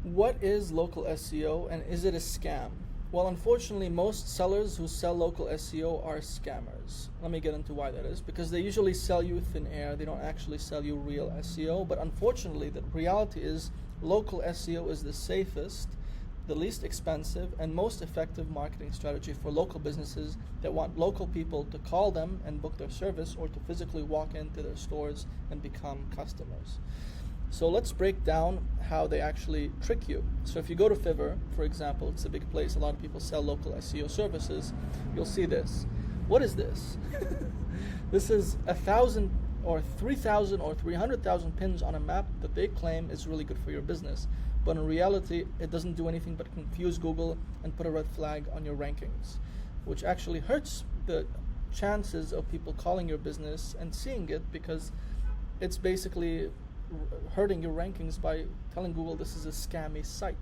What is local SEO and is it a scam? Well, unfortunately, most sellers who sell local SEO are scammers. Let me get into why that is. Because they usually sell you thin air, they don't actually sell you real SEO. But unfortunately, the reality is local SEO is the safest, the least expensive, and most effective marketing strategy for local businesses that want local people to call them and book their service, or to physically walk into their stores and become customers. So let's break down how they actually trick you. So if you go to Fiverr, for example, it's a big place, a lot of people sell local SEO services, you'll see this. What is this? This is 1,000 or 3,000 or 300,000 pins on a map that they claim is really good for your business. But in reality, it doesn't do anything but confuse Google and put a red flag on your rankings, which actually hurts the chances of people calling your business and seeing it, because it's basically hurting your rankings by telling Google this is a scammy site.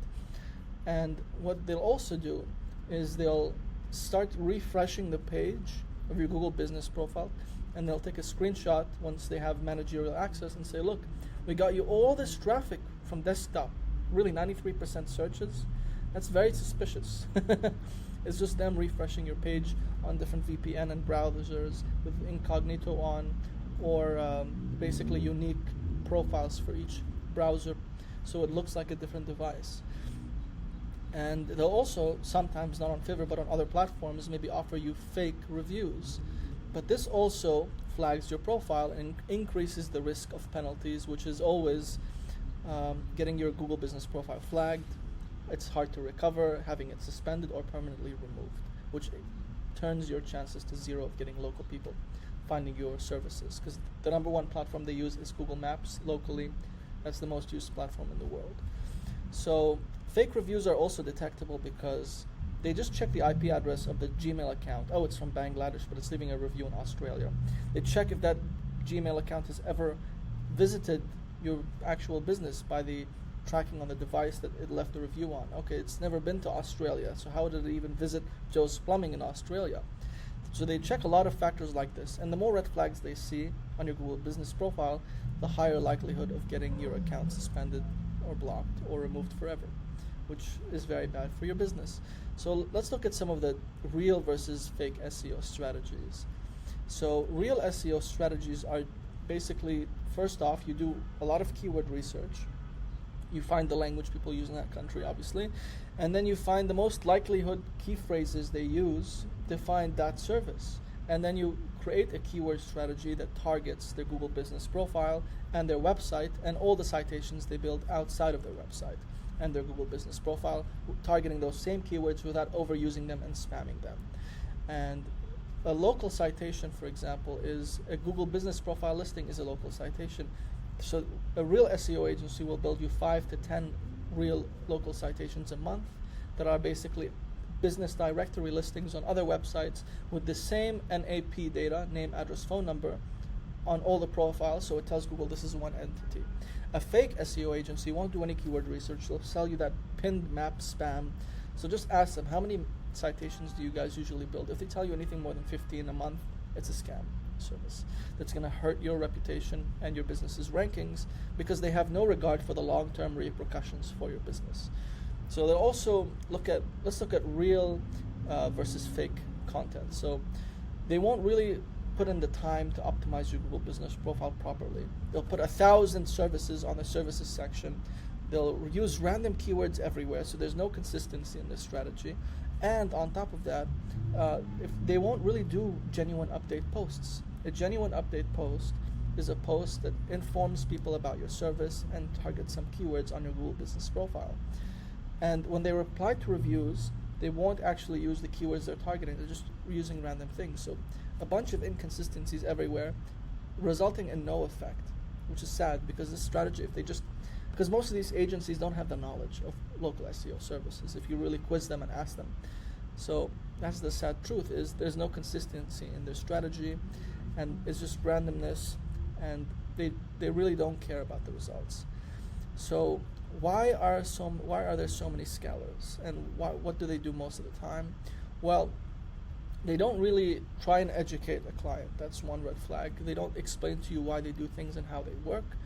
And what they'll also do is they'll start refreshing the page of your Google business profile, and they'll take a screenshot once they have managerial access and say, look, we got you all this traffic from desktop, really 93% searches. That's very suspicious. It's just them refreshing your page on different VPN and browsers with incognito on, or basically unique profiles for each browser, so it looks like a different device. And they'll also sometimes, not on Fiverr but on other platforms, maybe offer you fake reviews. But this also flags your profile and increases the risk of penalties, which is always getting your Google business profile flagged. It's hard to recover, having it suspended or permanently removed, which turns your chances to zero of getting local people finding your services, because the number one platform they use is Google Maps locally. That's the most used platform in the world. So fake reviews are also detectable because they just check the IP address of the Gmail account. Oh, it's from Bangladesh, but it's leaving a review in Australia. They check if that Gmail account has ever visited your actual business by the tracking on the device that it left the review on. Okay, it's never been to Australia, so how did it even visit Joe's Plumbing in Australia? So they check a lot of factors like this, and the more red flags they see on your Google business profile, the higher likelihood of getting your account suspended or blocked or removed forever, which is very bad for your business. So let's look at some of the real versus fake SEO strategies. So real SEO strategies are basically, first off, you do a lot of keyword research. You find the language people use in that country, obviously, and then you find the most likelihood key phrases they use to find that service. And then you create a keyword strategy that targets their Google business profile and their website and all the citations they build outside of their website and their Google business profile, targeting those same keywords without overusing them and spamming them. And a local citation, for example, is a Google business profile listing is a local citation. So a real SEO agency will build you 5 to 10 real local citations a month that are basically business directory listings on other websites with the same NAP data, name, address, phone number, on all the profiles, so it tells Google this is one entity. A fake SEO agency won't do any keyword research. They'll sell you that pinned map spam. So just ask them, how many citations do you guys usually build? If they tell you anything more than 15 a month, it's a scam service that's going to hurt your reputation and your business's rankings, because they have no regard for the long-term repercussions for your business. So they'll also let's look at real versus fake content. So they won't really put in the time to optimize your Google business profile properly. They'll put 1,000 services on the services section. They'll use random keywords everywhere, so there's no consistency in this strategy. And on top of that, if they won't really do genuine update posts. A genuine update post is a post that informs people about your service and targets some keywords on your Google business profile. And when they reply to reviews, they won't actually use the keywords they're targeting. They're just using random things. So a bunch of inconsistencies everywhere, resulting in no effect, which is sad, because this strategy, because most of these agencies don't have the knowledge of local SEO services if you really quiz them and ask them. So that's the sad truth, is there's no consistency in their strategy, and it's just randomness, and they really don't care about the results. So why are there so many scalers, and what do they do most of the time? Well, they don't really try and educate a client. That's one red flag. They don't explain to you why they do things and how they work.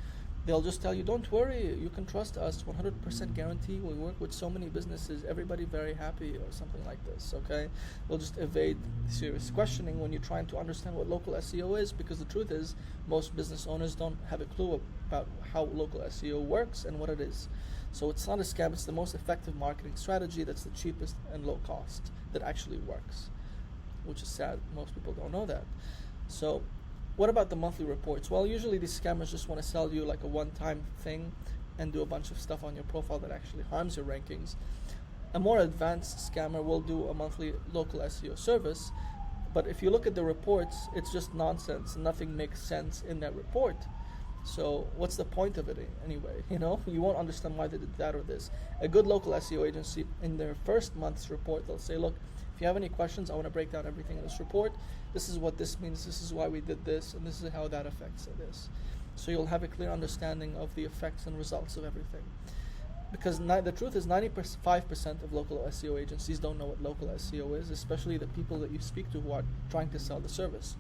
they'll just tell you, don't worry, you can trust us, 100% guarantee, we work with so many businesses, everybody very happy, or something like this, okay? They'll just evade serious questioning when you're trying to understand what local SEO is, because the truth is, most business owners don't have a clue about how local SEO works and what it is. So it's not a scam, it's the most effective marketing strategy that's the cheapest and low cost that actually works, which is sad, most people don't know that. So what about the monthly reports? Well, usually these scammers just want to sell you like a one-time thing and do a bunch of stuff on your profile that actually harms your rankings. A more advanced scammer will do a monthly local SEO service, but if you look at the reports, it's just nonsense. Nothing makes sense in that report. So what's the point of it anyway? You know, you won't understand why they did that or this. A good local SEO agency, in their first month's report, they'll say, look, if you have any questions, I want to break down everything in this report. This is what this means, this is why we did this, and this is how that affects this. So you'll have a clear understanding of the effects and results of everything. Because the truth is 95% of local SEO agencies don't know what local SEO is, especially the people that you speak to who are trying to sell the service.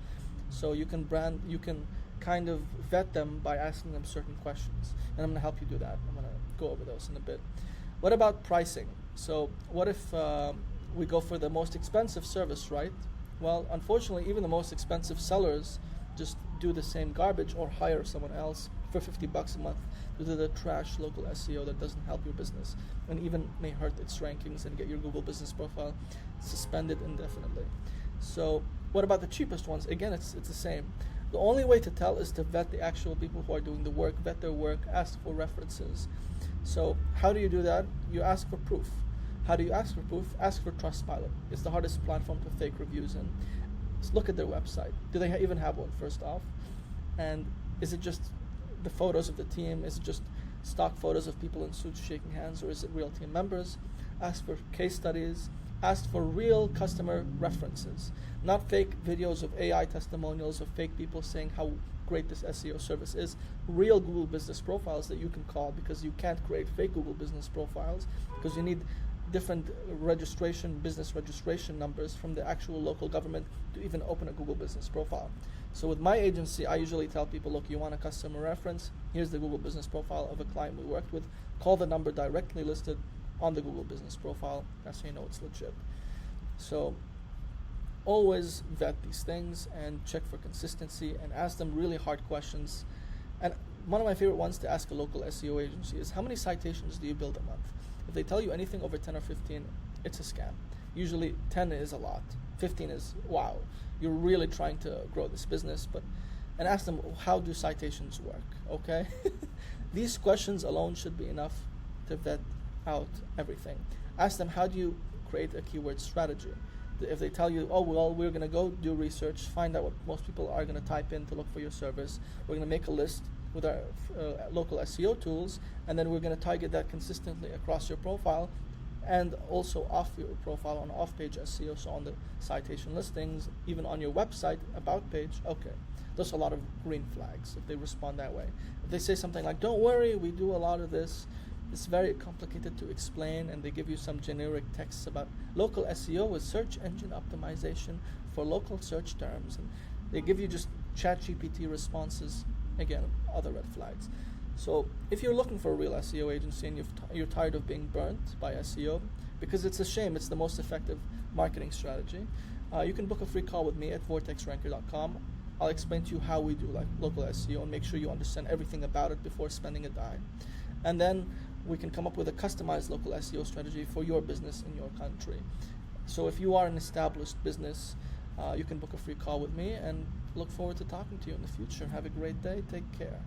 So you can kind of vet them by asking them certain questions. And I'm going to help you do that. I'm going to go over those in a bit. What about pricing? So what if we go for the most expensive service, right? Well, unfortunately, even the most expensive sellers just do the same garbage or hire someone else for $50 a month to do the trash local SEO that doesn't help your business and even may hurt its rankings and get your Google business profile suspended indefinitely. So what about the cheapest ones? Again, it's the same. The only way to tell is to vet the actual people who are doing the work, vet their work, ask for references. So how do you do that? You ask for proof. How do you ask for proof? Ask for Trustpilot. It's the hardest platform to fake reviews in. Just look at their website. Do they even have one, first off? And is it just the photos of the team? Is it just stock photos of people in suits shaking hands, or is it real team members? Ask for case studies. Ask for real customer references, not fake videos of AI testimonials of fake people saying how great this SEO service is. Real Google business profiles that you can call, because you can't create fake Google business profiles because you need different business registration numbers from the actual local government to even open a Google business profile. So with my agency, I usually tell people, look, you want a customer reference? Here's the Google business profile of a client we worked with. Call the number directly listed on the Google business profile. That's how you know it's legit. So always vet these things and check for consistency and ask them really hard questions. And one of my favorite ones to ask a local SEO agency is, how many citations do you build a month? If they tell you anything over 10 or 15, it's a scam. Usually 10 is a lot. 15 is, wow, you're really trying to grow this business. And ask them, how do citations work, okay? These questions alone should be enough to vet out everything. Ask them, how do you create a keyword strategy? If they tell you, oh, well, we're going to go do research, find out what most people are going to type in to look for your service, we're going to make a list with our local SEO tools, and then we're going to target that consistently across your profile and also off your profile on off-page SEO, so on the citation listings, even on your website about page. Okay, there's a lot of green flags if they respond that way. If they say something like, don't worry, we do a lot of this, it's very complicated to explain, and they give you some generic texts about local SEO with search engine optimization for local search terms, and they give you just ChatGPT responses. Again, other red flags. So if you're looking for a real SEO agency and you're tired of being burnt by SEO, because it's a shame, it's the most effective marketing strategy, you can book a free call with me at vortexranker.com. I'll explain to you how we do local SEO and make sure you understand everything about it before spending a dime. And then we can come up with a customized local SEO strategy for your business in your country. So if you are an established business, you can book a free call with me, and look forward to talking to you in the future. Have a great day. Take care.